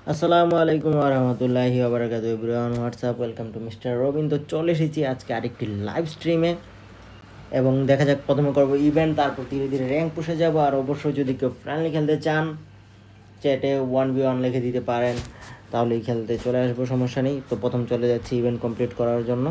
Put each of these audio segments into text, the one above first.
আসসালামু আলাইকুম ওয়া রাহমাতুল্লাহি ওয়া বারাকাতুহু everyone WhatsApp welcome to MrRawBean। তো চলে এসেছি আজকে আরেকটি লাইভ স্ট্রিমে এবং দেখা যাক প্রথমে করব ইভেন্ট, তারপর ধীরে ধীরে র্যাঙ্ক পুষে যাব। আর অবশ্যই যদি কেউ ফ্রেন্ডলি খেলতে চান চ্যাটে 1v1 লিখে দিতে পারেন, তাহলেই খেলতে চলে আসবো, সমস্যা নেই। তো প্রথম চলে যাচ্ছি ইভেন্ট কমপ্লিট করার জন্য।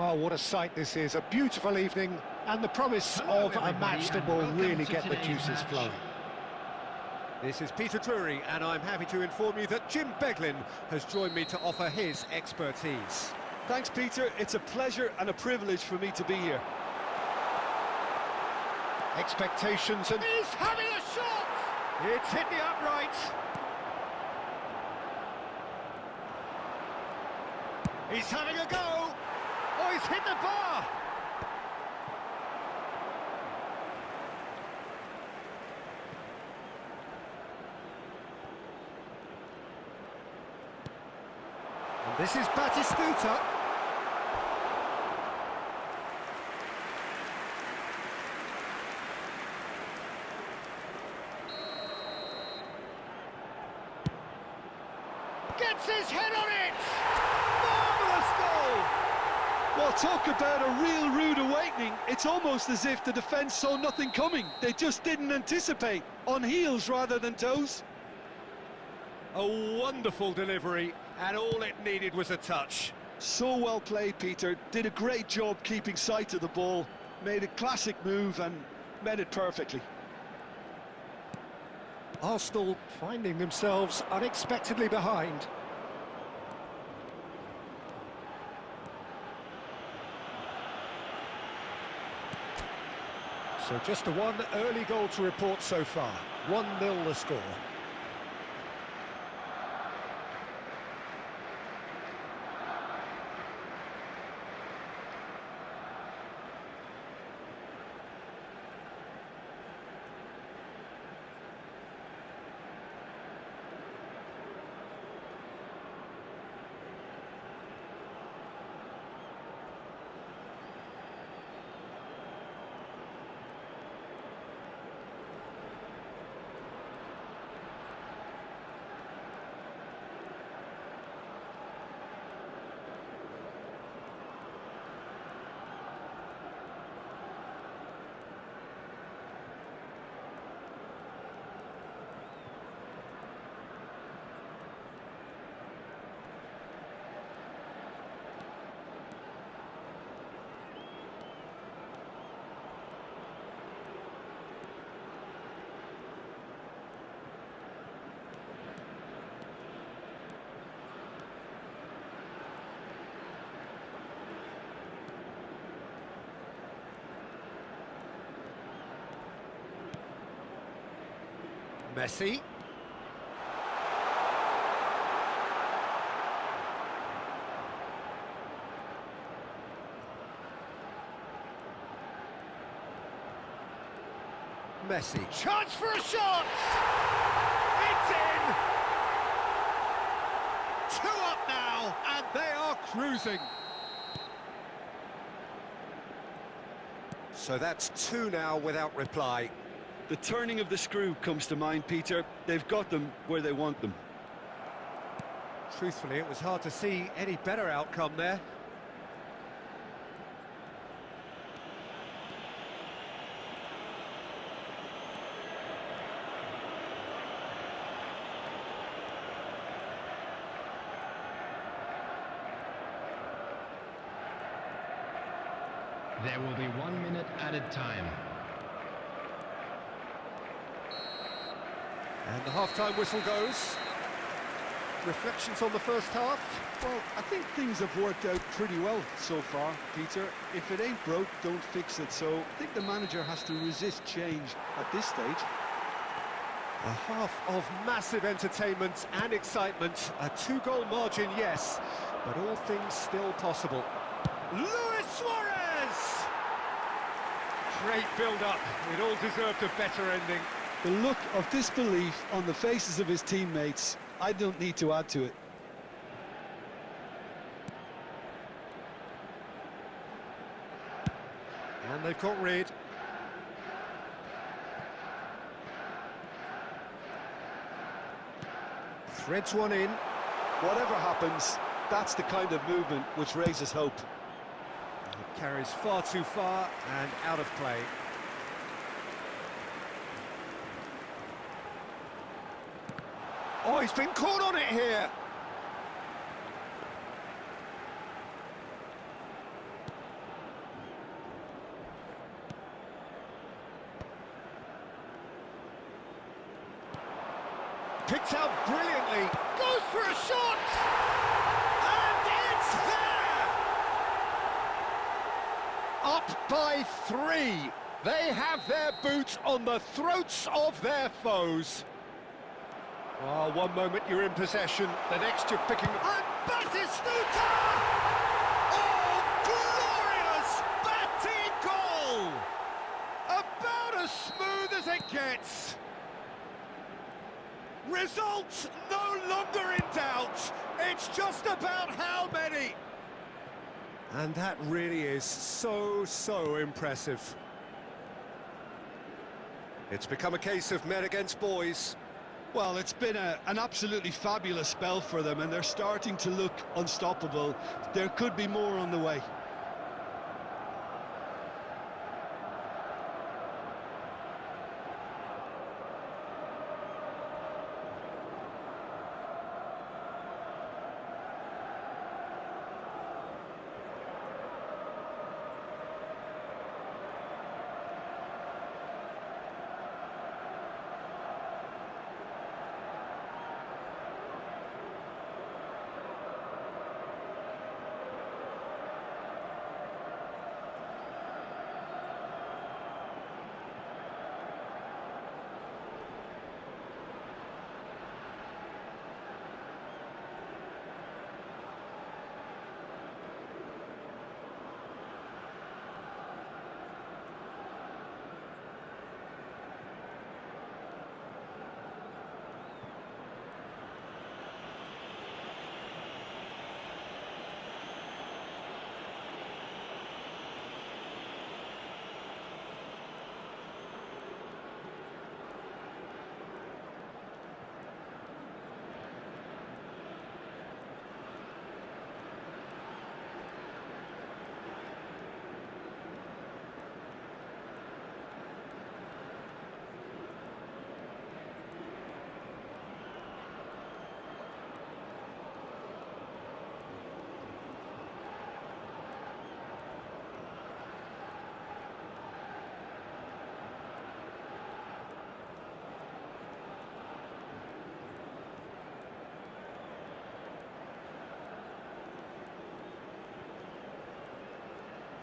Well, what a sight this is. A beautiful evening and the promise of a match that will really get the juices flowing. This is Peter Drury, and I'm happy to inform you that Jim Beglin has joined me to offer his expertise. Thanks, Peter. It's a pleasure and a privilege for me to be here. Expectations and... He's having a shot! It's hit the upright. He's having a go! Oh, he's hit the bar! And this is Batistuta. Gets his head on it! Marvellous goal! Well, talk about a real rude awakening. It's almost as if the defence saw nothing coming. They just didn't anticipate. On heels rather than toes. A wonderful delivery, and all it needed was a touch. So well played, Peter. Did a great job keeping sight of the ball. Made a classic move and met it perfectly. Arsenal finding themselves unexpectedly behind. So just the one early goal to report so far. 1-0 the score. Messi. Messi. Chance for a shot! It's in! 2 up now, and they are cruising. So that's 2 now without reply. The turning of the screw comes to mind, Peter. They've got them where they want them. Truthfully, it was hard to see any better outcome there. There will be 1 minute added time. And the half-time whistle goes. Reflections on the first half? Well, I think things have worked out pretty well so far, Peter. If it ain't broke, don't fix it. So I think the manager has to resist change at this stage. A half of massive entertainment and excitement. A 2-goal margin, yes, but all things still possible. Luis Suarez! Great build-up. It all deserved a better ending. The look of disbelief on the faces of his teammates, I don't need to add to it. And they've got rid. Threads one in. Whatever happens, that's the kind of movement which raises hope. It carries far too far and out of play. Oh, he's been caught on it here. Picked out brilliantly. Goes for a shot. And it's there. Up by 3. They have their boot on the throats of their foes. Oh, one moment you're in possession, the next you're picking... And Batistuta! Oh, glorious batting goal! About as smooth as it gets. Results no longer in doubt. It's just about how many. And that really is so impressive. It's become a case of men against boys. Well, it's been an absolutely fabulous spell for them, and they're starting to look unstoppable. There could be more on the way.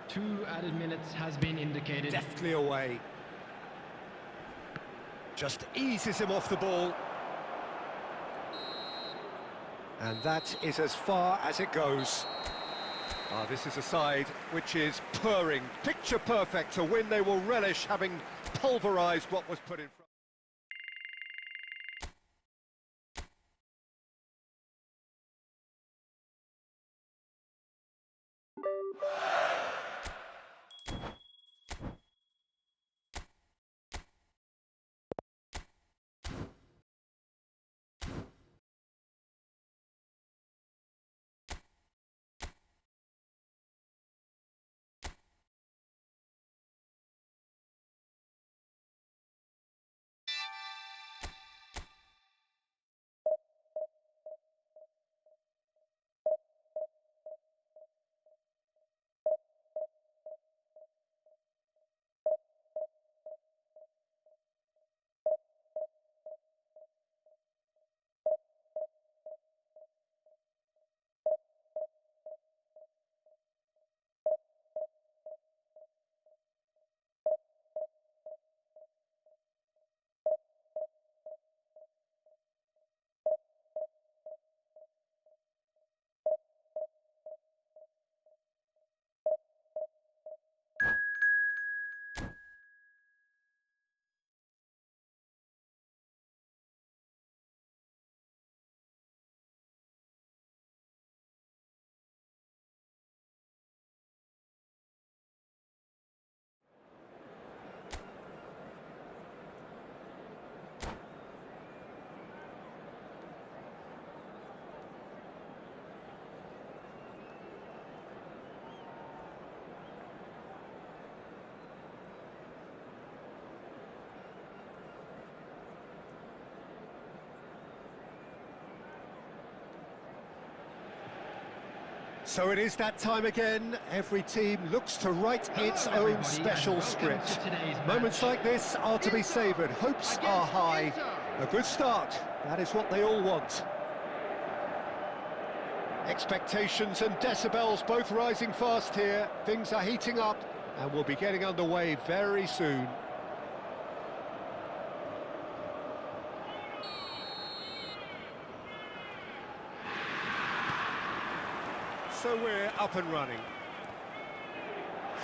Two added minutes has been indicated. Deftly away. Just eases him off the ball. And that is as far as it goes. This is a side which is purring, picture perfect, to win they will relish, having pulverised what was put in front. So it is that time again. Every team looks to write its own special script. Moments like this are to be savoured. Hopes are high. A good start. That is what they all want. Expectations and decibels both rising fast here. Things are heating up and we'll be getting underway very soon. So we're up and running.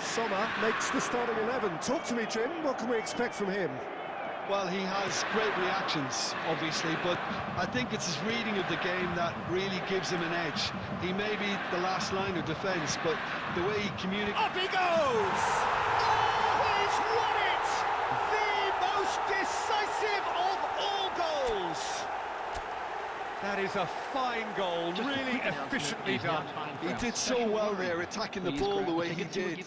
Sommer makes the starting 11. Talk to me, Jim. What can we expect from him? Well, he has great reactions, obviously, but I think it's his reading of the game that really gives him an edge. He may be the last line of defence, but the way he communicates... Up he goes! Oh, he's won it! The most decisive of all goals! That is a fine goal, really efficiently done. He did so well there, attacking the ball the way he did.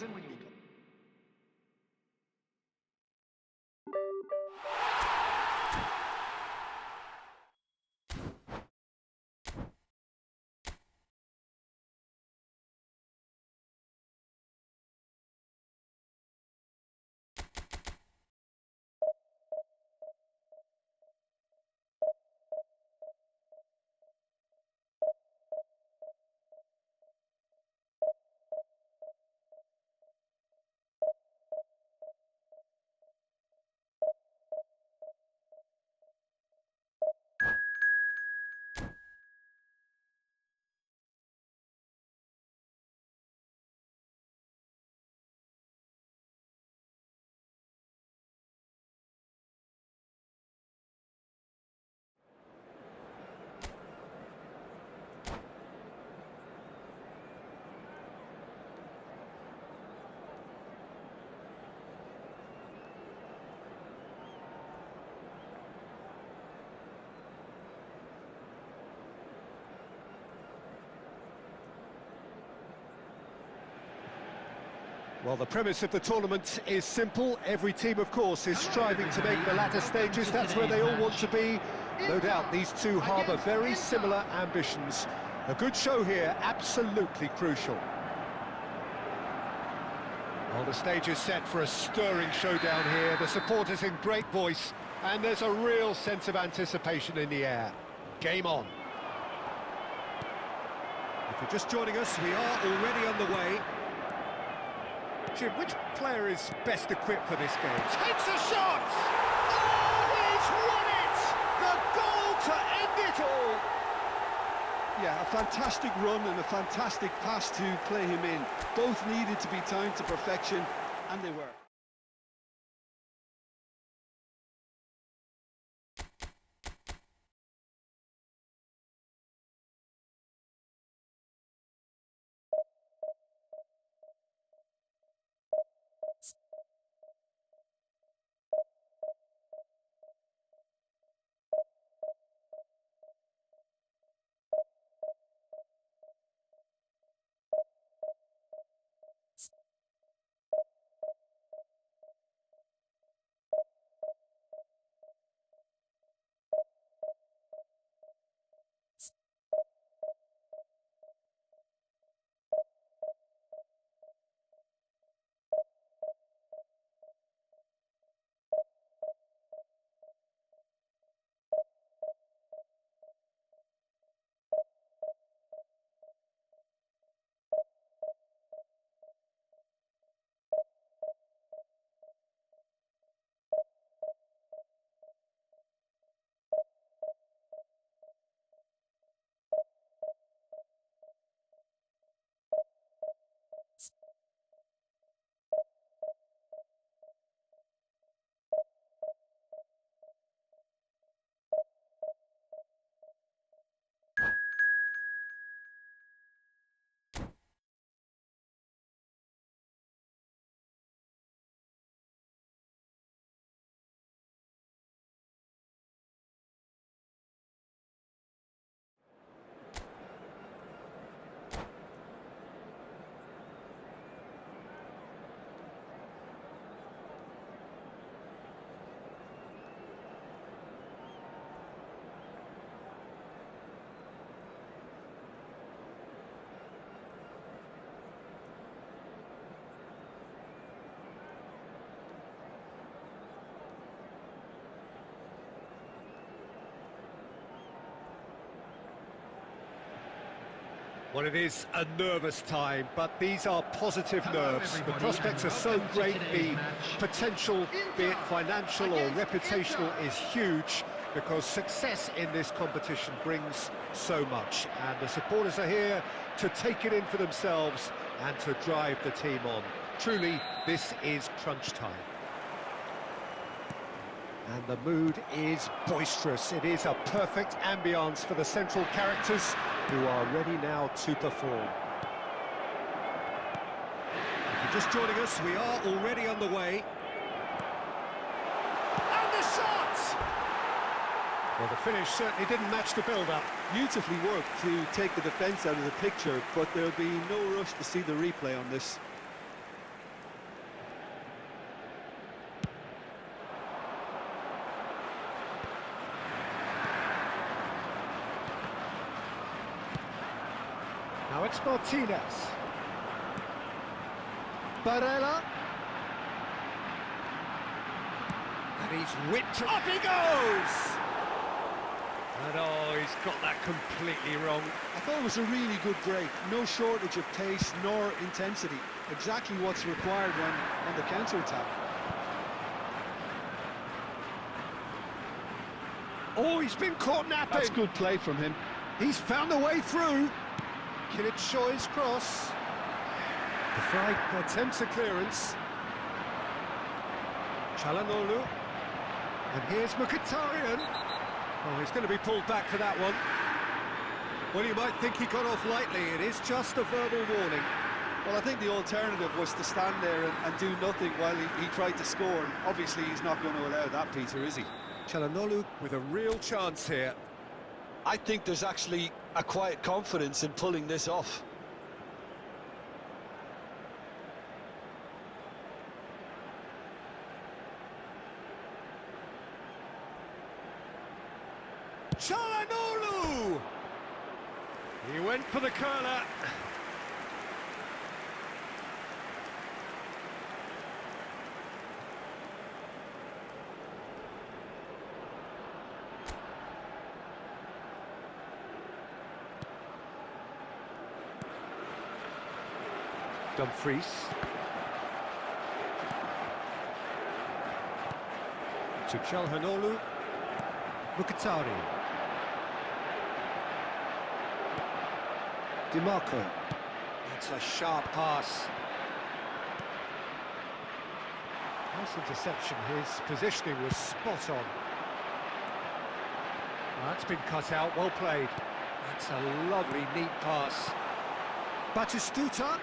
Well, the premise of the tournament is simple. Every team, of course, is striving to make the latter stages. That's where they all want to be. No doubt these two harbour very similar ambitions. A good show here, absolutely crucial. Well, the stage is set for a stirring showdown here. The supporters in great voice, and there's a real sense of anticipation in the air. Game on. If you're just joining us, we are already underway. Jim, which player is best equipped for this game? Takes a shot! Oh, he's won it! The goal to end it all! Yeah, a fantastic run and a fantastic pass to play him in. Both needed to be timed to perfection, and they were. Well, it is a nervous time, but these are positive nerves. The prospects are so great, the potential, be it financial or reputational, is huge, because success in this competition brings so much. And the supporters are here to take it in for themselves and to drive the team on. Truly, this is crunch time. And the mood is boisterous. It is a perfect ambience for the central characters who are ready now to perform. If you're just joining us, we are already underway. And the shot! Well, the finish certainly didn't match the build-up. Beautifully worked to take the defence out of the picture, but there'll be no rush to see the replay on this. Now it's Martinez. Barella. And he's whipped. Up he goes! And oh, he's got that completely wrong. I thought it was a really good break. No shortage of pace nor intensity. Exactly what's required when on the counter-attack. Oh, he's been caught napping. That's good play from him. He's found a way through. Kimmich Shoy's cross. The fly attempts a clearance. Çalhanoğlu. And here's Mkhitaryan. Oh, he's going to be pulled back for that one. Well, you might think he got off lightly. It is just a verbal warning. Well, I think the alternative was to stand there and do nothing while he tried to score. And obviously, he's not going to allow that, Peter, is he? Çalhanoğlu with a real chance here. I think there's actually a quiet confidence in pulling this off. Çalhanoğlu! He went for the curler. Dumfries. To Çalhanoğlu. Mkhitaryan. DiMarco. That's a sharp pass. Nice interception. His positioning was spot on. That's been cut out. Well played. That's a lovely, neat pass. Batistuta.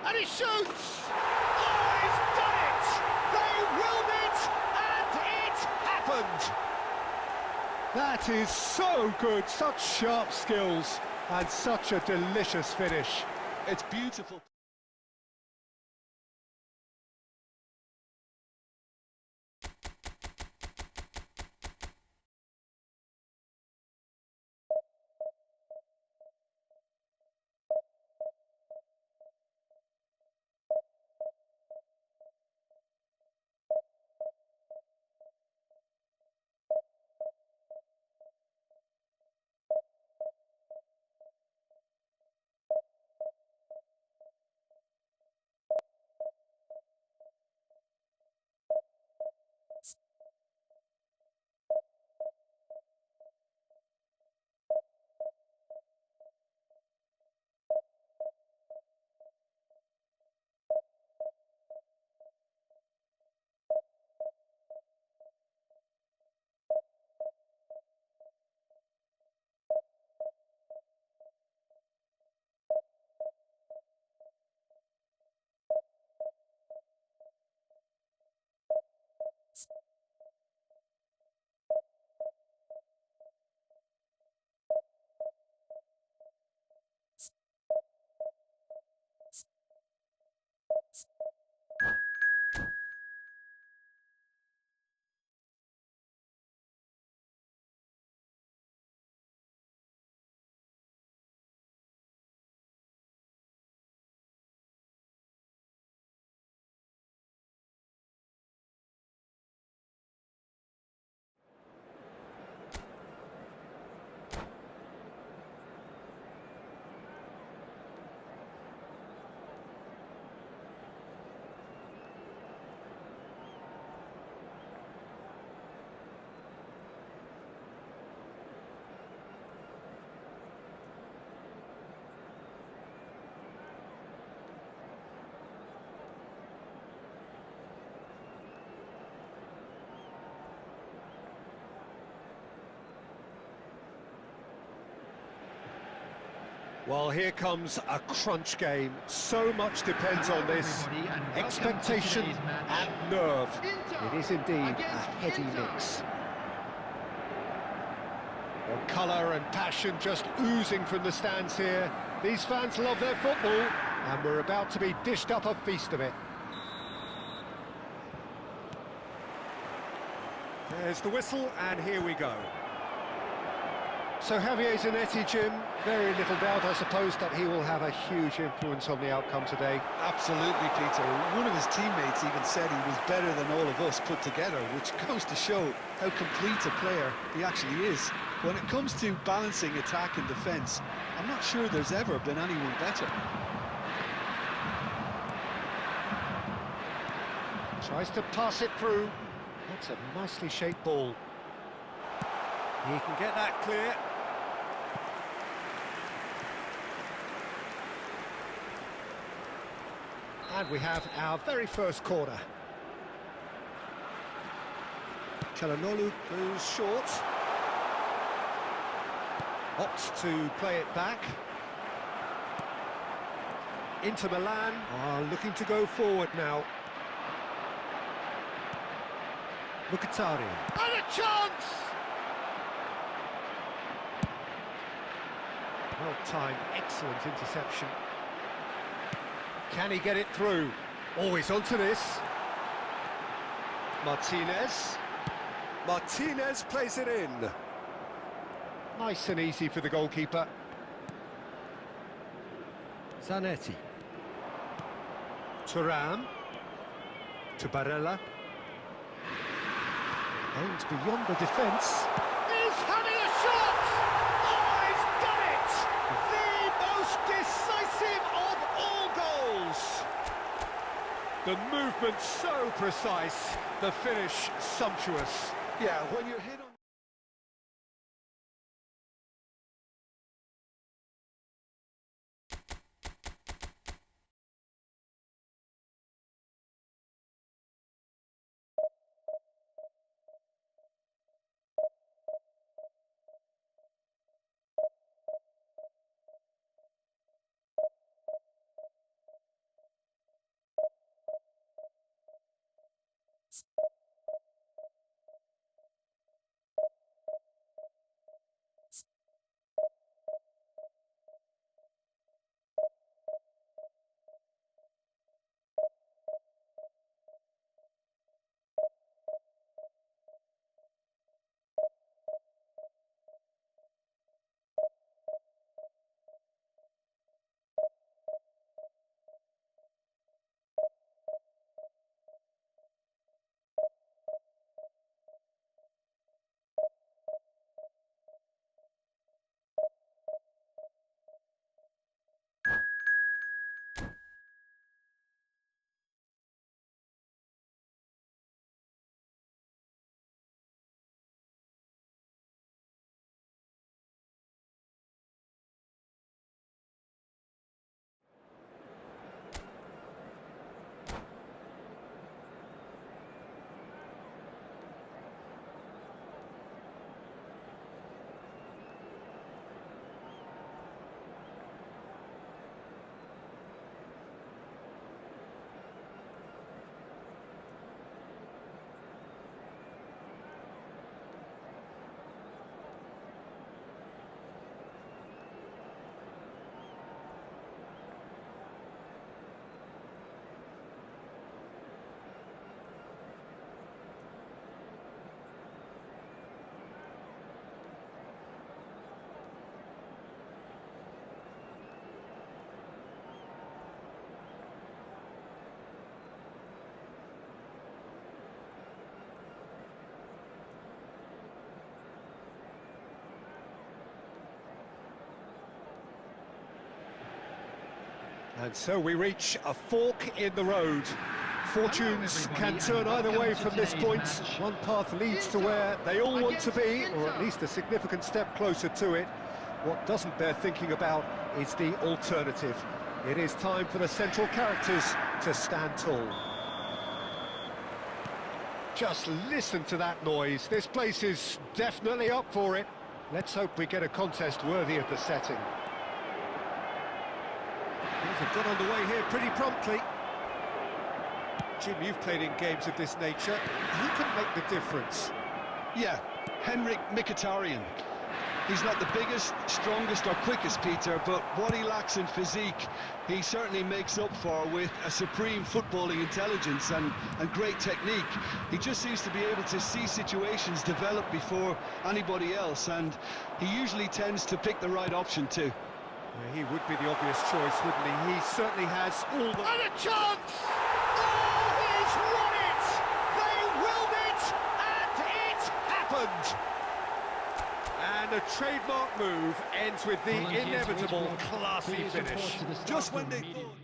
And he shoots! Oh, he's done it! They willed it, and it happened! That is so good, such sharp skills, and such a delicious finish. It's beautiful. Well, here comes a crunch game. So much depends on this. Expectation and nerve. It is indeed a heady mix. Well, colour and passion just oozing from the stands here. These fans love their football, and we're about to be dished up a feast of it. There's the whistle, and here we go. So Javier Zanetti, Jim, very little doubt, I suppose, that he will have a huge influence on the outcome today. Absolutely, Peter. One of his teammates even said he was better than all of us put together, which goes to show how complete a player he actually is. When it comes to balancing attack and defence, I'm not sure there's ever been anyone better. Tries to pass it through. That's a nicely shaped ball. He can get that clear. And we have our very first corner. Çalhanoğlu goes short. Opts to play it back. Inter Milan are looking to go forward now. Mkhitaryan. And a chance! Well-timed, excellent interception. Can he get it through? Always onto this. Martinez. Martinez plays it in. Nice and easy for the goalkeeper. Zanetti. Thuram. To Barella. Aimed beyond the defence. He's having a shot! Oh, he's done it! The most decisive of all goals! The movement so precise, the finish sumptuous. Yeah, when you're hit on... And so we reach a fork in the road. Fortunes can turn either way from this point. One path leads to where they all want to be, or at least a significant step closer to it. What doesn't bear thinking about is the alternative. It is time for the central characters to stand tall. Just listen to that noise. This place is definitely up for it. Let's hope we get a contest worthy of the setting. They've got underway here pretty promptly. Jim, you've played in games of this nature. Who can make the difference? Yeah, Henrik Mkhitaryan. He's not the biggest, strongest or quickest, Peter, but what he lacks in physique, he certainly makes up for with a supreme footballing intelligence and great technique. He just seems to be able to see situations develop before anybody else, and he usually tends to pick the right option too. Yeah, he would be the obvious choice, wouldn't he? He certainly has all the... And a chance! Oh, he's won it! They willed it, and it happened! And a trademark move ends with the Volunteers inevitable wage classy previous finish. report to the staff Just when room they immediately. thought...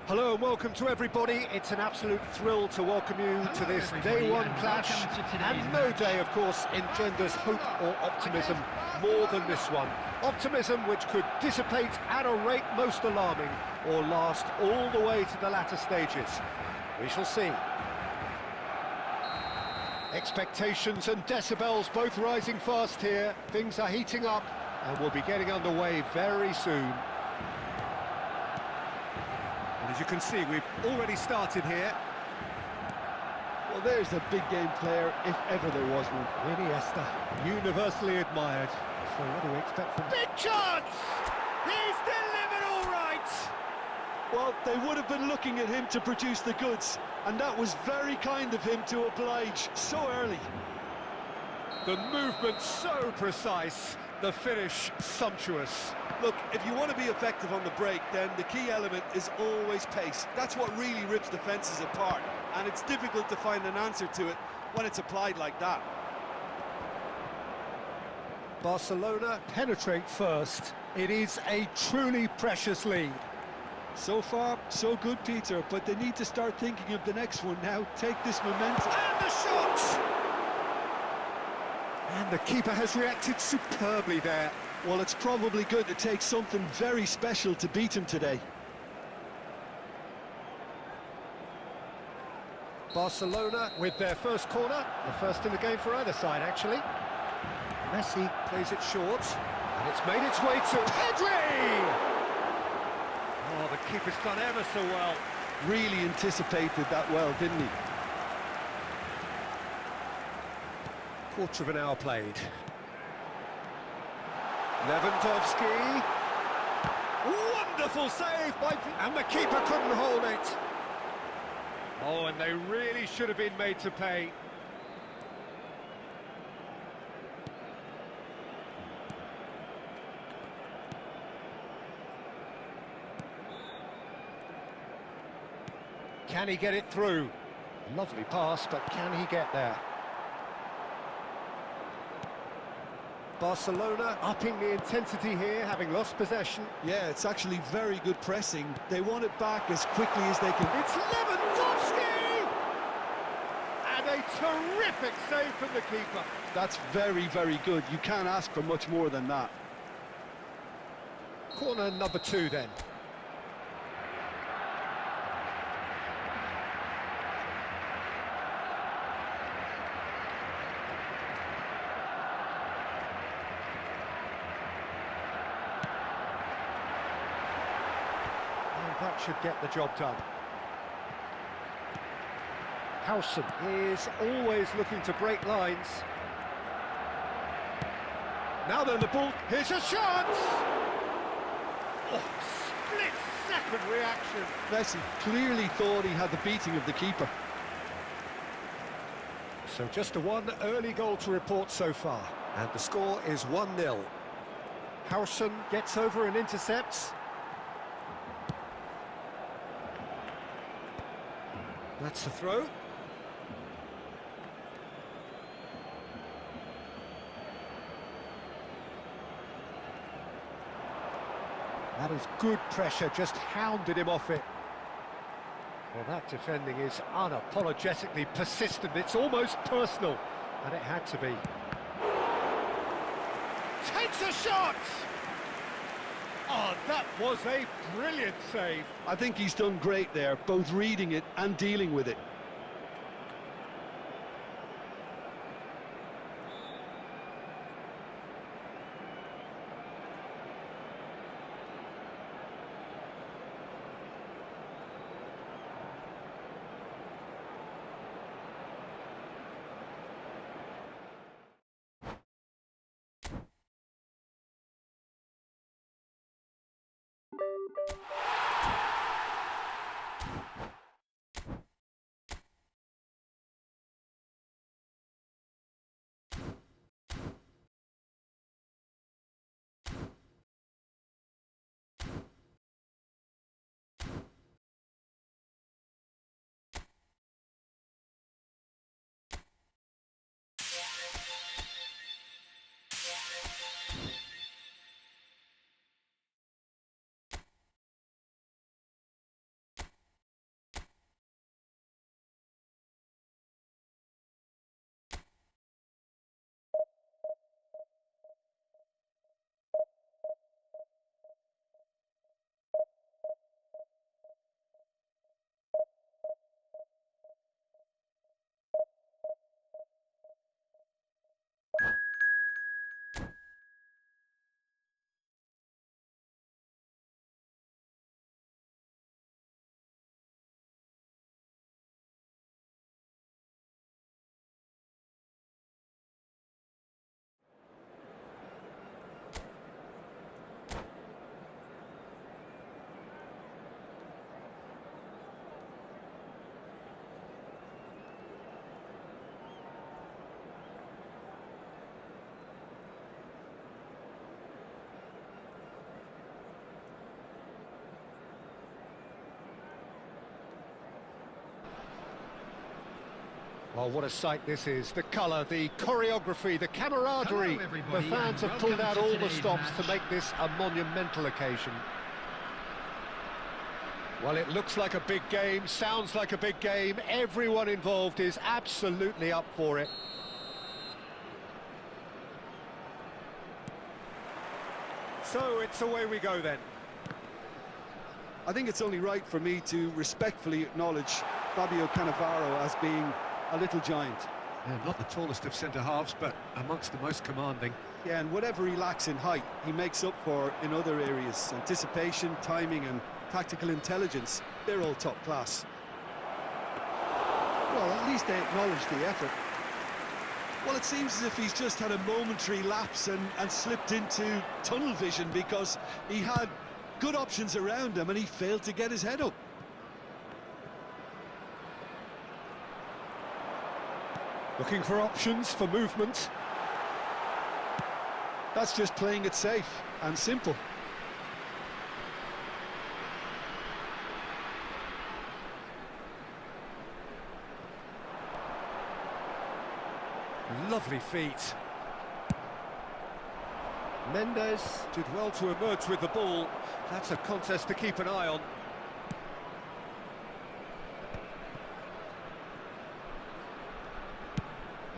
Hello and welcome to everybody. It's an absolute thrill to welcome you to this day one clash. And no day, of course, engenders hope or optimism more than this one. Optimism which could dissipate at a rate most alarming or last all the way to the latter stages. We shall see. Expectations and decibels both rising fast here. Things are heating up and we'll be getting underway very soon. As you can see, we've already started here. Well, there's a big game player, if ever there was one. Iniesta, universally admired. So what do we expect from... Big chance! He's delivered all right! Well, they would have been looking at him to produce the goods, and that was very kind of him to oblige so early. The movement so precise, the finish sumptuous. Look, if you want to be effective on the break, then the key element is always pace. That's what really rips defences apart, and it's difficult to find an answer to it when it's applied like that. Barcelona penetrate first. It is a truly precious lead. So far, so good, Peter, but they need to start thinking of the next one now. Take this momentum. And the shot! And the keeper has reacted superbly there. Well, it's probably going to take something very special to beat him today. Barcelona with their first corner, the first in the game for either side, actually. Messi plays it short. And it's made its way to Pedri! Oh, the keeper's done ever so well. Really anticipated that well, didn't he? Quarter of an hour played. Lewandowski. Wonderful save by... And the keeper couldn't hold it. Oh, and they really should have been made to pay. Can he get it through? Lovely pass, but can he get there? Barcelona upping the intensity here, having lost possession. Yeah, it's actually very good pressing. They want it back as quickly as they can. It's Lewandowski! And a terrific save from the keeper. That's very, very good. You can't ask for much more than that. Corner number 2 then. That should get the job done. Howson is always looking to break lines. Now then, the ball. Here's a shot! Oh, split-second reaction. Messi clearly thought he had the beating of the keeper. So just a one early goal to report so far. And the score is 1-0. Howson gets over and intercepts. That's the throw. That is good pressure, just hounded him off it. Well, that defending is unapologetically persistent. It's almost personal, and it had to be. Takes a shot! Oh, that was a brilliant save. I think he's done great there, both reading it and dealing with it. Well, what a sight this is. The colour, the choreography, the camaraderie. The fans have pulled out all the stops to make this a monumental occasion. Well, it looks like a big game, sounds like a big game. Everyone involved is absolutely up for it. So it's away we go then. I think it's only right for me to respectfully acknowledge Fabio Cannavaro as being a little giant. Yeah, not the tallest of centre-halves, but amongst the most commanding. Yeah, and whatever he lacks in height, he makes up for in other areas. Anticipation, timing and tactical intelligence, they're all top class. Well, at least they acknowledge the effort. Well, it seems as if he's just had a momentary lapse and slipped into tunnel vision because he had good options around him and he failed to get his head up. Looking for options for movement. That's just playing it safe and simple. Lovely feet. Mendes did well to emerge with the ball. That's a contest to keep an eye on.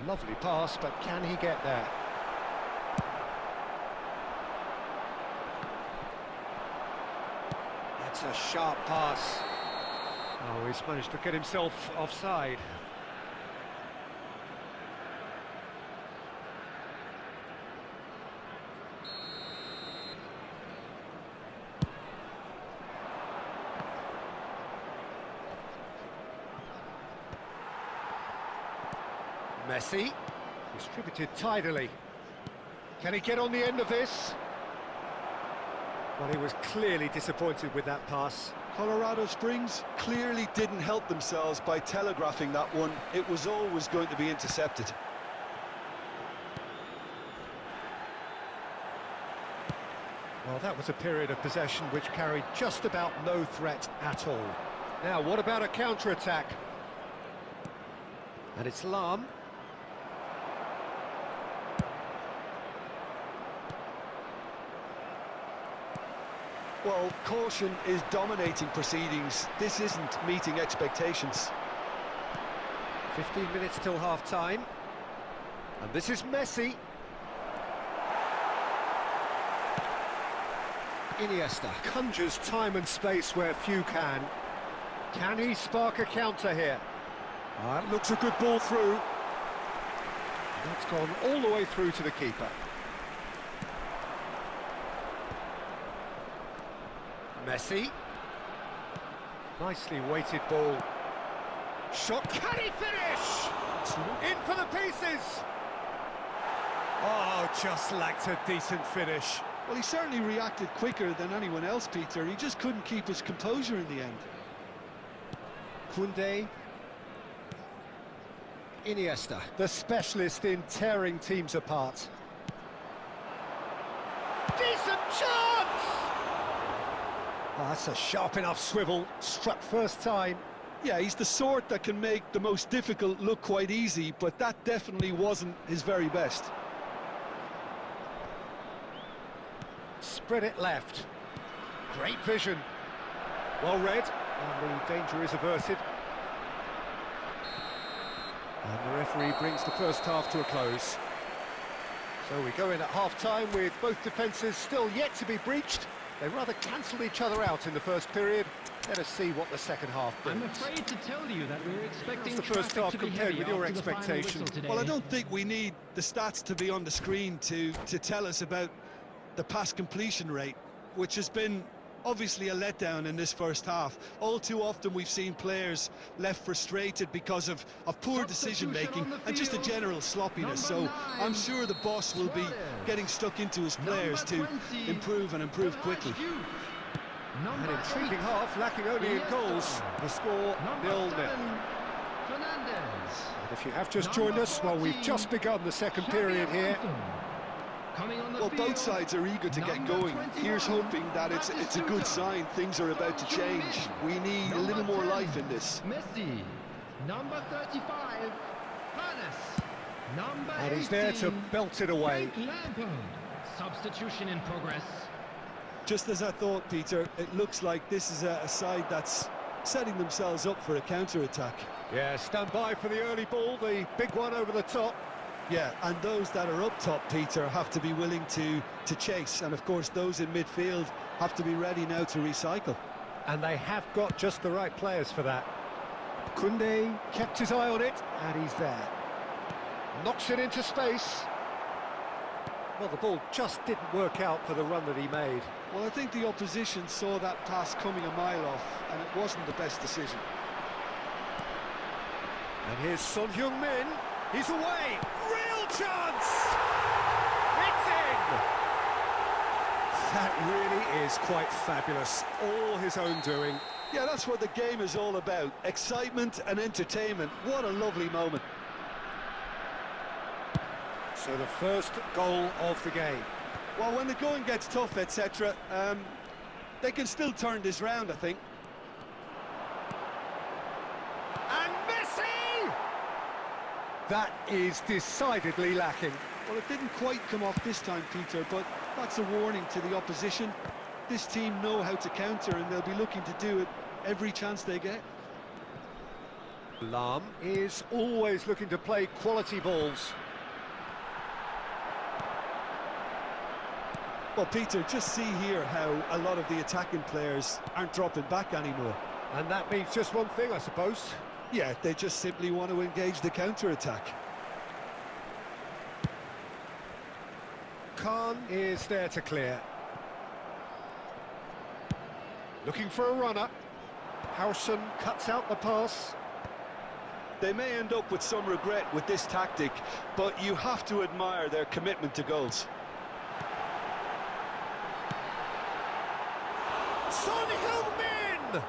Lovely pass, but can he get there? That's a sharp pass. Oh, he's managed to get himself offside. Messi, distributed tidily. Can he get on the end of this? Well, he was clearly disappointed with that pass. Colorado Springs clearly didn't help themselves by telegraphing that one. It was always going to be intercepted. Well, that was a period of possession which carried just about no threat at all. Now, what about a counter-attack? And it's Lam. Well, caution is dominating proceedings. This isn't meeting expectations. 15 minutes till half-time. And this is Messi. Iniesta conjures time and space where few can. Can he spark a counter here? That looks a good ball through. That's gone all the way through to the keeper. Messi. Nicely weighted ball. Shot, can he finish? In for the pieces! Oh, just lacked a decent finish. Well, he certainly reacted quicker than anyone else, Peter. He just couldn't keep his composure in the end. Koundé. Iniesta, the specialist in tearing teams apart. Decent chance! Oh, that's a sharp enough swivel, struck first time. Yeah, he's the sort that can make the most difficult look quite easy, but that definitely wasn't his very best. Spread it left. Great vision. Well read, and the danger is averted. And the referee brings the first half to a close. So we go in at half-time with both defences still yet to be breached. They rather cancelled each other out in the first period. Let us see what the second half brings. I'm afraid to tell you that we're expecting the first half traffic to be compared heavy with your after the final expectation? whistle today. Well, I don't think we need the stats to be on the screen to tell us about the pass completion rate, which has been obviously a letdown in this first half. All too often we've seen players left frustrated because of poor decision-making and just a general sloppiness. So I'm sure the boss will be getting stuck into his players to improve and improve quickly. An intriguing half, lacking only in goals. The score 0-0. And if you have just joined us, well, we've just begun the second period here. Well, both sides are eager to get going. Here's hoping that it's a good sign. Things are about to change. We need a little more life in this. Messi, number 35, number And he's there to belt it away. Substitution in progress. Just as I thought, Peter, it looks like this is a side that's setting themselves up for a counter-attack. Yeah, stand by for the early ball, the big one over the top. Yeah, and those that are up top, Peter, have to be willing to chase. And, of course, those in midfield have to be ready now to recycle. And they have got just the right players for that. Koundé kept his eye on it, and he's there. Knocks it into space. Well, the ball just didn't work out for the run that he made. Well, I think the opposition saw that pass coming a mile off, and it wasn't the best decision. And here's Son Heung-min. He's away. Real chance! It's in! That really is quite fabulous. All his own doing. Yeah, that's what the game is all about. Excitement and entertainment. What a lovely moment. So the first goal of the game. Well, when the going gets tough, etc., they can still turn this round, I think. And Messi! That is decidedly lacking. Well, it didn't quite come off this time, Peter, but that's a warning to the opposition. This team know how to counter, and they'll be looking to do it every chance they get. Lahm is always looking to play quality balls. Well, Peter, just see here how a lot of the attacking players aren't dropping back anymore. And that means just one thing, I suppose. Yeah, they just simply want to engage the counter-attack. Khan is there to clear. Looking for a runner. Howson cuts out the pass. They may end up with some regret with this tactic, but you have to admire their commitment to goals. Son Heung-min!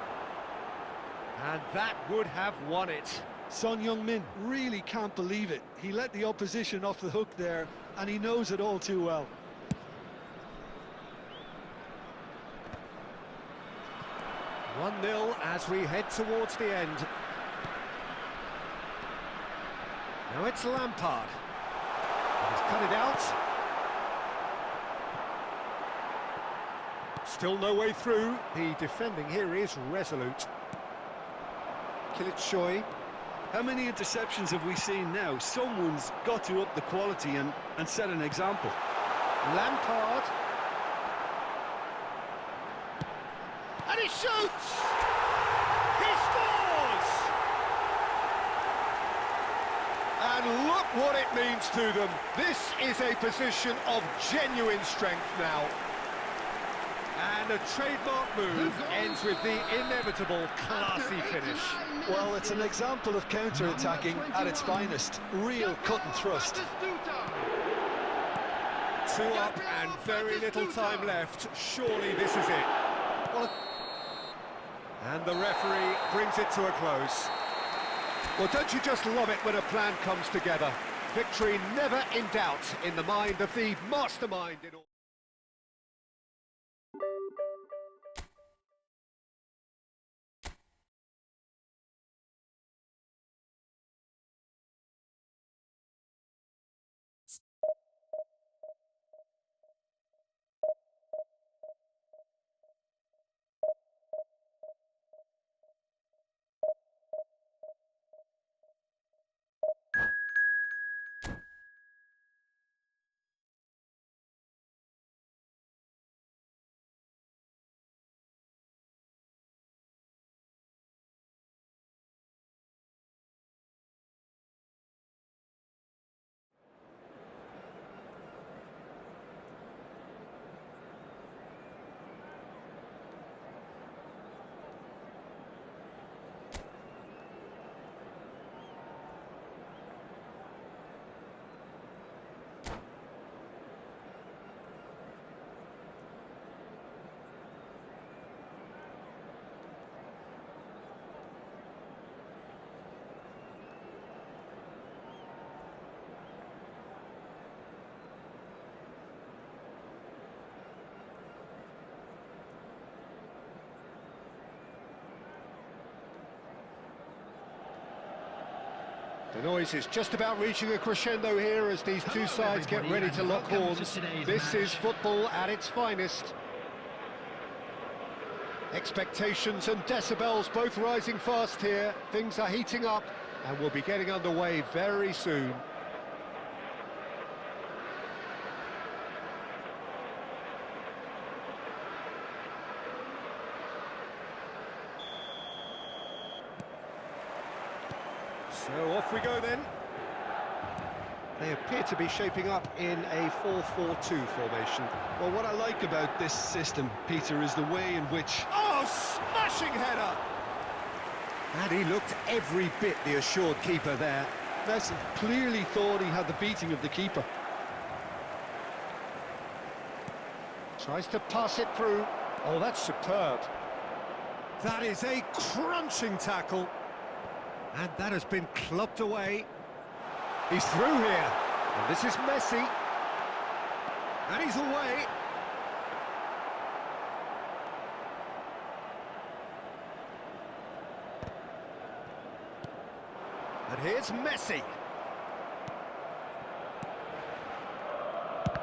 And that would have won it. Son Heung-min really can't believe it. He let the opposition off the hook there, and he knows it all too well. One-nil as we head towards the end. Now it's Lampard. He's cut it out. Still no way through. The defending here is resolute. Kilitshoy. How many interceptions have we seen now? Someone's got to up the quality and set an example. Lampard. And he shoots! He scores! And look what it means to them. This is a position of genuine strength now. And a trademark move ends with the inevitable classy finish. Well, it's an example of counter-attacking at its finest. Real cut and thrust. 2 up and very little time left. Surely this is it. Well, and the referee brings it to a close. Well, don't you just love it when a plan comes together? Victory never in doubt in the mind of the mastermind in all. The noise is just about reaching a crescendo here as these two sides get ready to lock horns. This is football at its finest. Expectations and decibels both rising fast here. Things are heating up and we'll be getting underway very soon. So off we go then. They appear to be shaping up in a 4-4-2 formation. Well, what I like about this system, Peter, is the way in which... Oh, smashing header! And he looked every bit the assured keeper there. Messi clearly thought he had the beating of the keeper. Tries to pass it through. Oh, that's superb. That is a crunching tackle. And that has been clubbed away. He's through here. And this is Messi. And he's away. And here's Messi.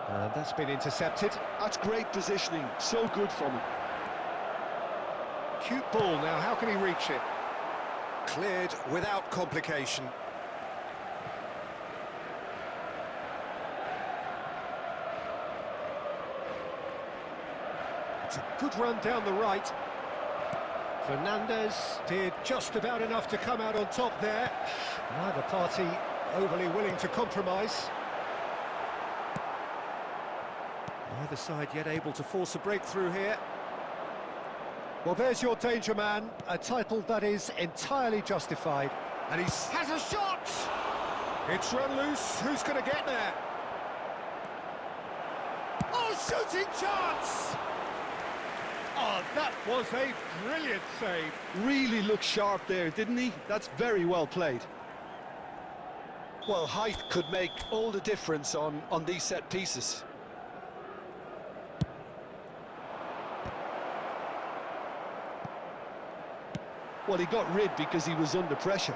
And that's been intercepted. That's great positioning, so good from him. Cute ball now, how can he reach it? Cleared without complication. It's a good run down the right. Fernandez did just about enough to come out on top there. Neither party overly willing to compromise. Neither side yet able to force a breakthrough here. Well, there's your danger man, a title that is entirely justified. And he has a shot! It's run loose, who's going to get there? Oh, shooting chance! Oh, that was a brilliant save. Really looked sharp there, didn't he? That's very well played. Well, height could make all the difference on these set pieces. Well, he got rid because he was under pressure.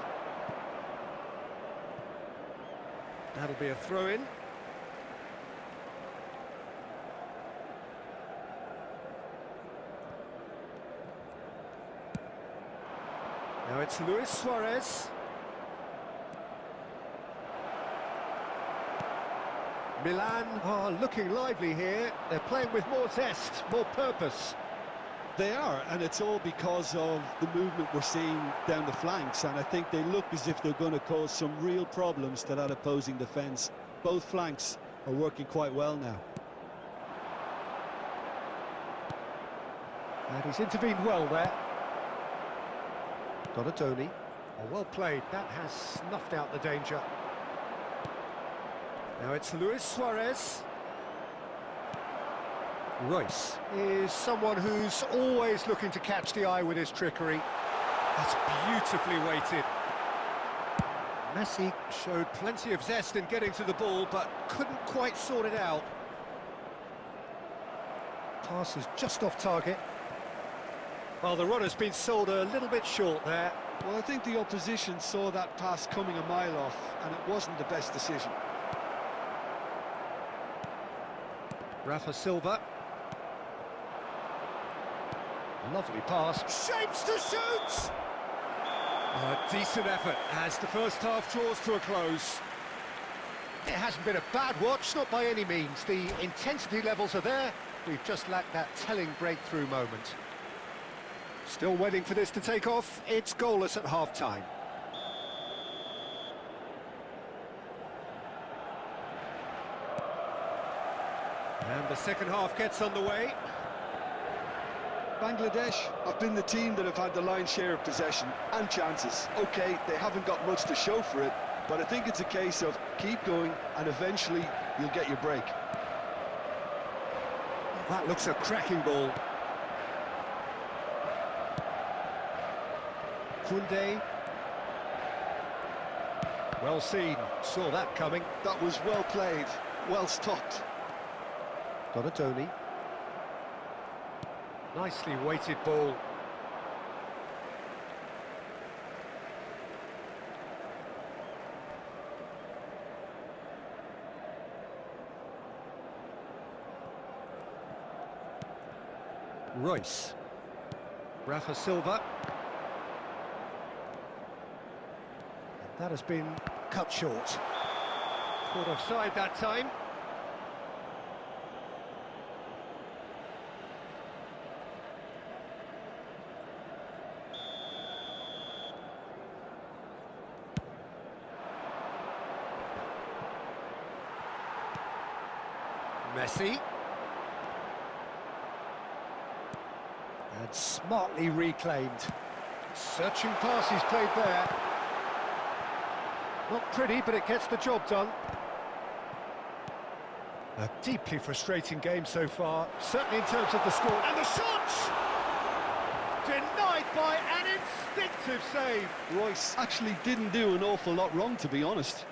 That'll be a throw-in. Now it's Luis Suarez. Milan are looking lively here. They're playing with more zest, more purpose. They are, and it's all because of the movement we're seeing down the flanks, and I think they look as if they're going to cause some real problems to that opposing defence. Both flanks are working quite well now. And he's intervened well there. Donatoni. Oh, well played. That has snuffed out the danger. Now it's Luis Suarez. Royce is someone who's always looking to catch the eye with his trickery. That's beautifully weighted. Messi showed plenty of zest in getting to the ball, but couldn't quite sort it out. Pass is just off target. Well, the runner's been sold a little bit short there. Well, I think the opposition saw that pass coming a mile off, and it wasn't the best decision. Rafa Silva. Lovely pass. Shapes to shoot! A decent effort as the first half draws to a close. It hasn't been a bad watch, not by any means. The intensity levels are there. We've just lacked that telling breakthrough moment. Still waiting for this to take off. It's goalless at half-time. And the second half gets underway. Bangladesh have been the team that have had the lion's share of possession and chances. OK, they haven't got much to show for it, but I think it's a case of keep going and eventually you'll get your break. That looks a cracking ball. Koundé. Well seen, saw that coming. That was well played, well stopped. Donatoni. Nicely weighted ball. Royce. Rafa Silva. That has been cut short. Caught offside that time. Messi. And smartly reclaimed. Searching pass he's played there. Not pretty, but it gets the job done. A deeply frustrating game so far, certainly in terms of the score. And the shot! Denied by an instinctive save. Royce actually didn't do an awful lot wrong, to be honest.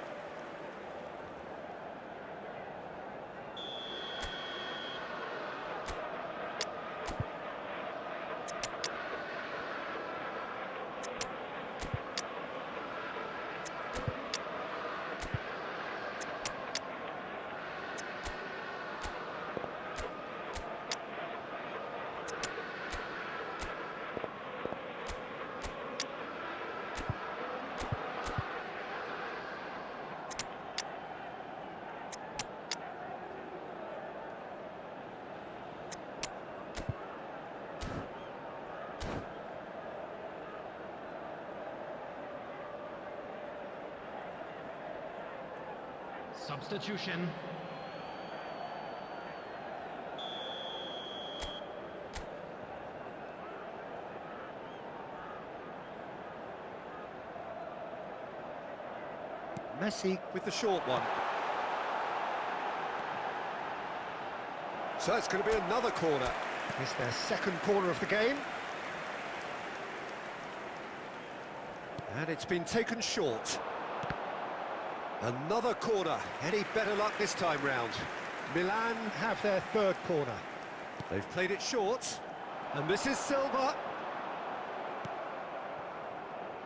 Substitution. Messi with the short one. So it's going to be another corner. It's their second corner of the game. And it's been taken short. Another corner. Any better luck this time round? Milan have their third corner. They've played it short. And this is Silva.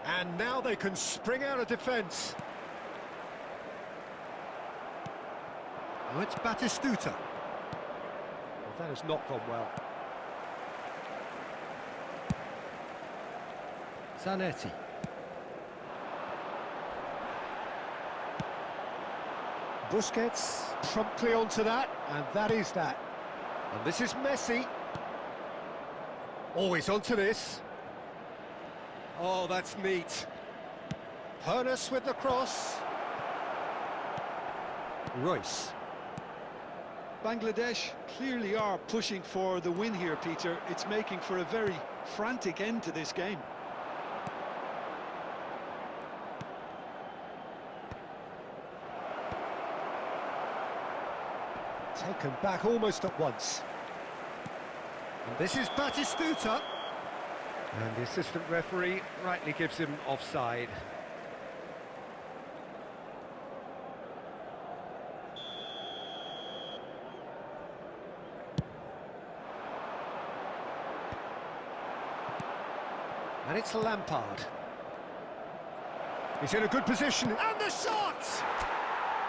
And now they can spring out of defence. Oh, it's Batistuta. Well, that has not gone well. Zanetti. Busquets promptly onto that, and that is that. And this is Messi. Always onto this. Oh, that's neat. Hoeneß with the cross. Royce. Bangladesh clearly are pushing for the win here, Peter. It's making for a very frantic end to this game. Taken back almost at once. And this is Batistuta. And the assistant referee rightly gives him offside. And it's Lampard. He's in a good position. And the shot!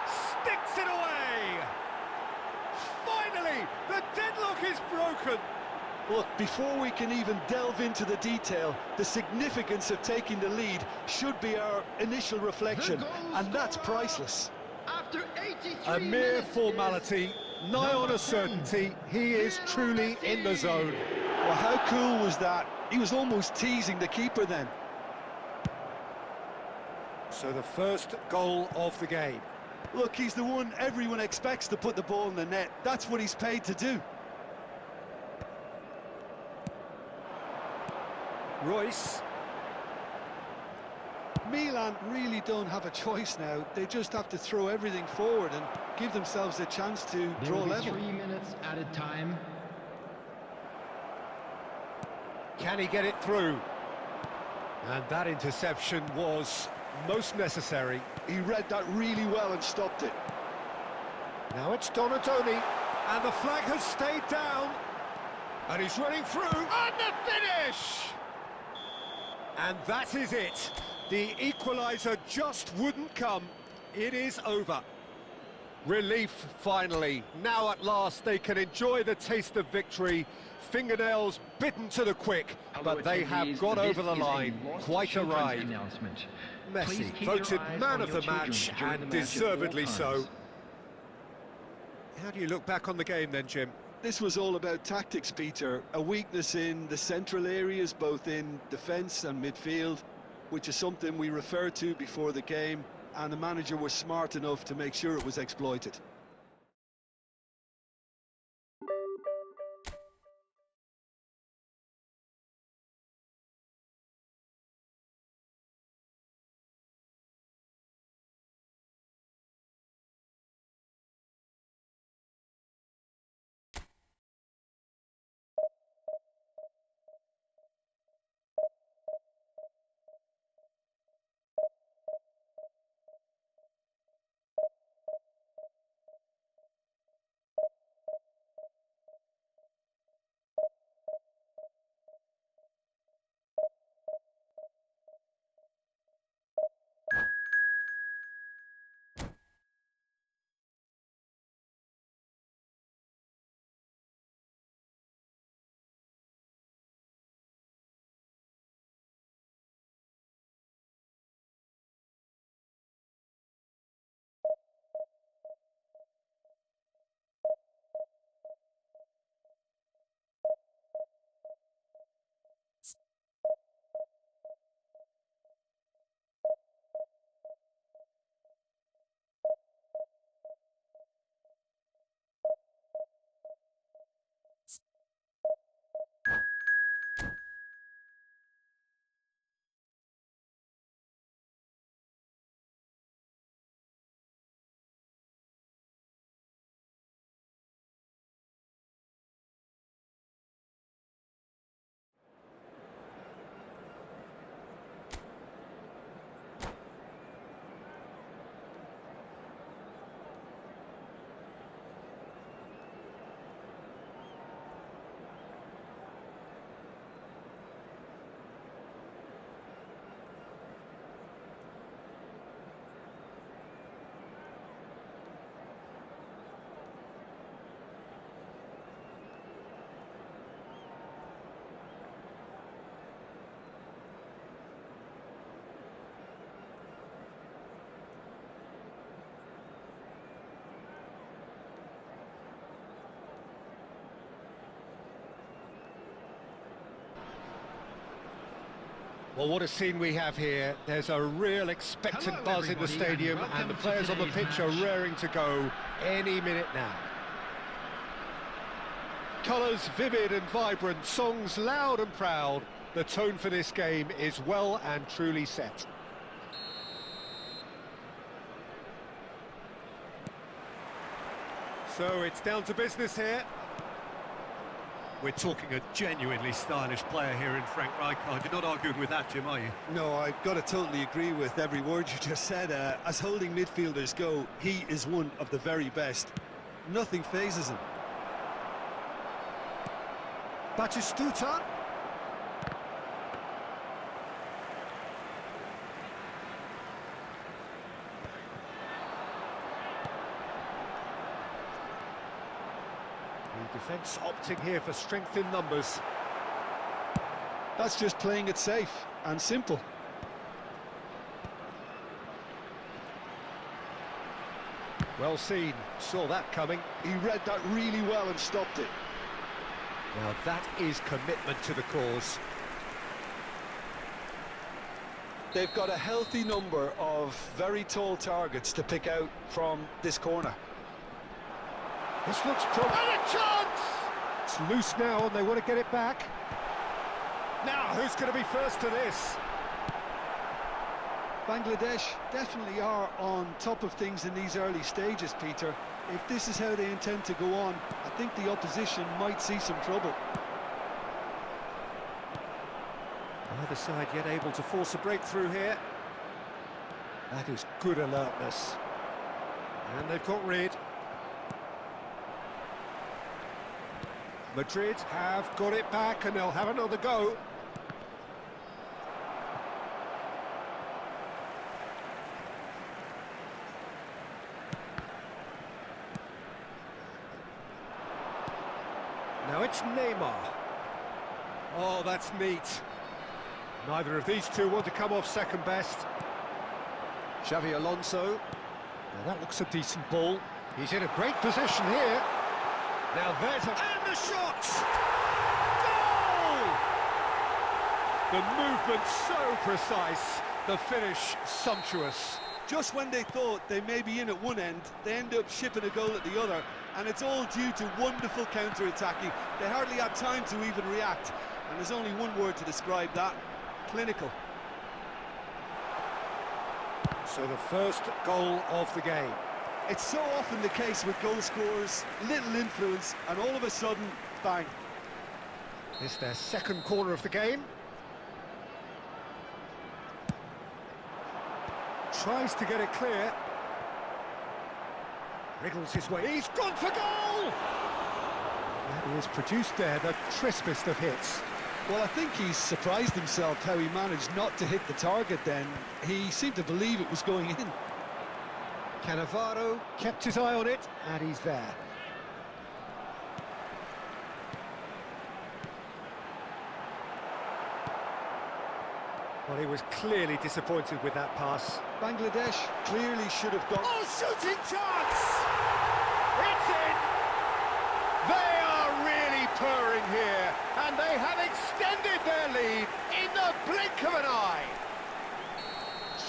Sticks it away! Finally, the deadlock is broken. Look, before we can even delve into the detail, the significance of taking the lead should be our initial reflection, and that's priceless. After 83 A mere minutes formality, nigh on a certainty. He is truly in the zone. Well, how cool was that? He was almost teasing the keeper then. So the first goal of the game. Look, he's the one everyone expects to put the ball in the net. That's what he's paid to do. Royce. Milan really don't have a choice now. They just have to throw everything forward and give themselves a chance to There draw will be level. 3 minutes at a time. Can he get it through? And that interception was most necessary. He read that really well and stopped it. Now it's Donatoni, and the flag has stayed down. And he's running through, and the finish! And that is it. The equaliser just wouldn't come. It is over. Relief, finally. Now at last they can enjoy the taste of victory. Fingernails bitten to the quick, but they have got over the line. Quite a ride. Messi voted man of the match, and deservedly so. How do you look back on the game then, Jim? This was all about tactics, Peter. A weakness in the central areas, both in defence and midfield, which is something we referred to before the game, and the manager was smart enough to make sure it was exploited. Well, what a scene we have here. There's a real expectant Hello, buzz in the everybody, and stadium, welcome and the to players on the today's pitch are match. raring to go any minute now. Colours vivid and vibrant, songs loud and proud. The tone for this game is well and truly set. So it's down to business here. We're talking a genuinely stylish player here in Frank Rijkaard. You're not arguing with that, Jim, are you? No, I've got to totally agree with every word you just said. As holding midfielders go, he is one of the very best. Nothing phases him. Batistuta. The defence opting here for strength in numbers. That's just playing it safe and simple. Well seen, saw that coming. He read that really well and stopped it. Now that is commitment to the cause. They've got a healthy number of very tall targets to pick out from this corner. This looks promising. And a chance! It's loose now and they want to get it back. Now, who's going to be first to this? Bangladesh definitely are on top of things in these early stages, Peter. If this is how they intend to go on, I think the opposition might see some trouble. Either side yet able to force a breakthrough here. That is good alertness. And they've got rid. Madrid have got it back and they'll have another go. Now it's Neymar. Oh, that's neat. Neither of these two want to come off second best. Xavi Alonso. Now that looks a decent ball. He's in a great position here. Now there's a... And the shot! Goal! The movement so precise, the finish sumptuous. Just when they thought they may be in at one end, they end up shipping a goal at the other, and it's all due to wonderful counter-attacking. They hardly had time to even react, and there's only one word to describe that: clinical. So the first goal of the game. It's so often the case with goal scorers, little influence, and all of a sudden, bang. It's their second corner of the game. Tries to get it clear. Wriggles his way. He's gone for goal! And he has produced there the crispest of hits. Well, I think he's surprised himself how he managed not to hit the target then. He seemed to believe it was going in. Cannavaro kept his eye on it, and he's there. Well, he was clearly disappointed with that pass. Bangladesh clearly should have gone... Oh, shooting chance! It's in! They are really purring here, and they have extended their lead in the blink of an eye.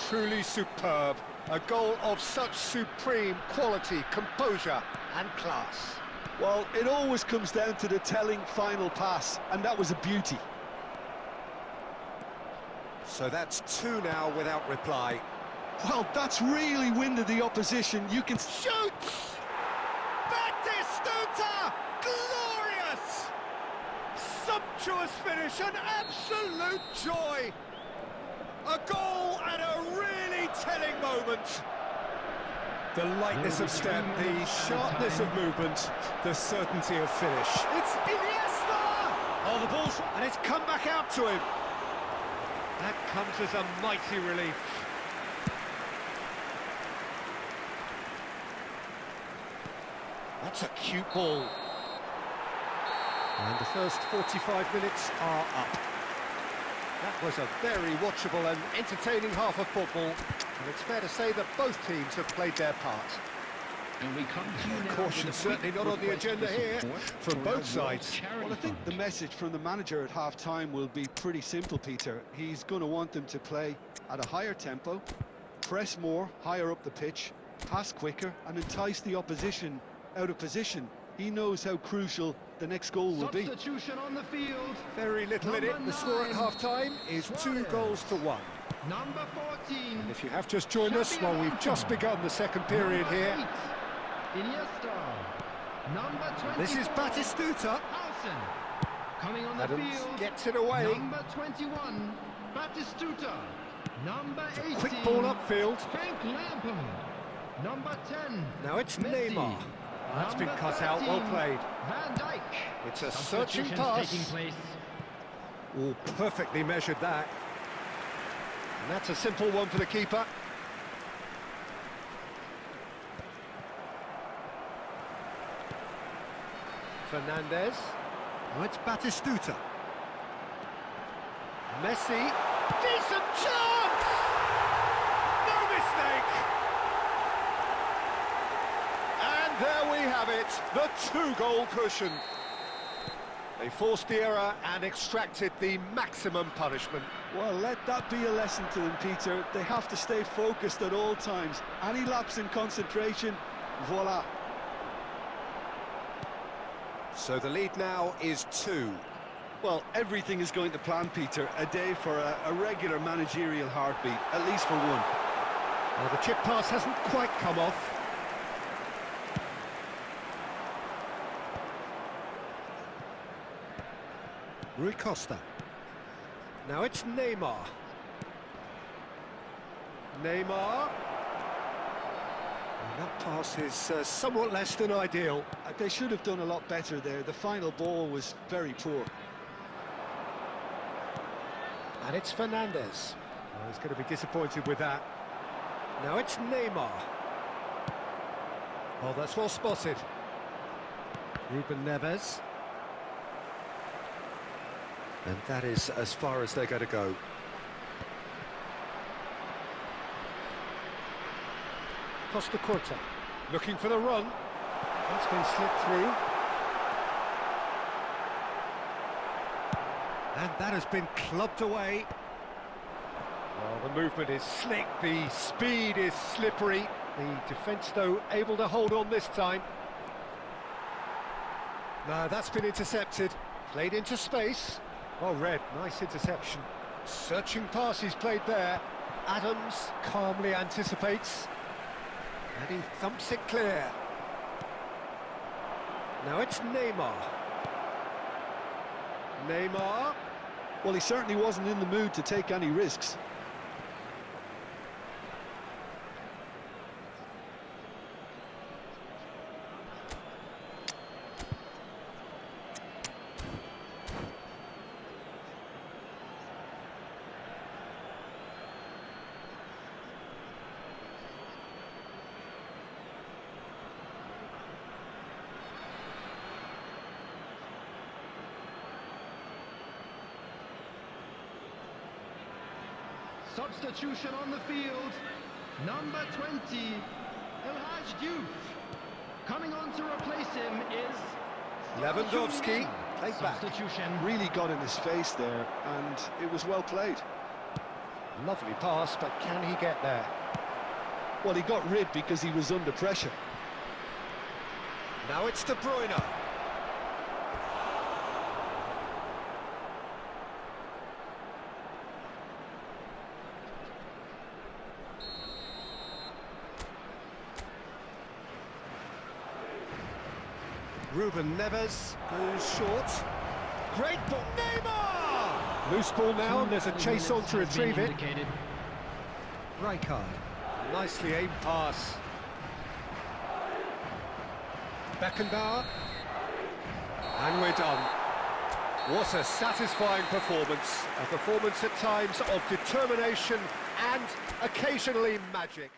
Truly superb. A goal of such supreme quality, composure and class. Well, it always comes down to the telling final pass, and that was a beauty. So that's two now without reply. Well, that's really winded the opposition. You can... Shoots! Batistuta! Glorious! Sumptuous finish, an absolute joy! A goal at a really telling moment. The lightness of step, the sharpness of movement, the certainty of finish. It's Iniesta! Oh, the ball's... and it's come back out to him. That comes as a mighty relief. That's a cute ball. And the first 45 minutes are up. That was a very watchable and entertaining half of football, and it's fair to say that both teams have played their part. And we come to you now Caution with a certainly quick not on the request agenda for here support from for both our sides. charity Well, I think the fund. message from the manager at half-time will be pretty simple, Peter. He's going to want them to play at a higher tempo, press more, higher up the pitch, pass quicker, and entice the opposition out of position. He knows how crucial the next goal will be. Substitution on the field. Very little in Number it. The score at 9, half-time is 2 Suarez. goals to 1. Number 14. And if you have just joined us, well, we've just begun the second period Number here. 8, Iniesta. Number 24. This is Batistuta. Howson. Coming on the Adams field. gets it away. Number 21. Batistuta. Number 18. Quick ball upfield. Frank Lampard. Number 10. Now it's Messi. Neymar. That's been Number cut out, well 13, played. Van Dijk. It's a searching Substitutions pass. taking place. Oh, perfectly measured that. And that's a simple one for the keeper. Fernandez. Oh, it's Batistuta. Messi. Decent chance! No mistake! And there we have it, the 2-goal cushion. They forced the error and extracted the maximum punishment. Well, let that be a lesson to them, Peter. They have to stay focused at all times. Any lapse in concentration, voila. So the lead now is 2. Well, everything is going to plan, Peter. A day for a regular managerial heartbeat, at least for one. Well, the chip pass hasn't quite come off. Rui Costa. Now it's Neymar. Neymar. And that pass is somewhat less than ideal. They should have done a lot better there. The final ball was very poor. And it's Fernandez. Oh, he's going to be disappointed with that. Now it's Neymar. Oh, that's well spotted. Ruben Neves. And that is as far as they're going to go. Costa Curta, looking for the run. That's been slipped through. And that has been clubbed away. Well, the movement is slick, the speed is slippery. The defence, though, able to hold on this time. No, that's been intercepted. Played into space. Oh, Red, nice interception. Searching pass he's played there. Adams calmly anticipates. And he thumps it clear. Now it's Neymar. Neymar. Well, he certainly wasn't in the mood to take any risks. Substitution on the field. Number 20, El Hadj Diouf. Coming on to replace him is Lewandowski, played back. Substitution. Really got in his face there, and it was well played. Lovely pass, but can he get there? Well, he got rid because he was under pressure. Now it's De Bruyne. Ruben Neves goes short. Great ball. Neymar! Loose ball now, and there's a chase on to retrieve it. Rijkaard. Nicely aimed pass. Beckenbauer. And we're done. What a satisfying performance. A performance at times of determination and occasionally magic.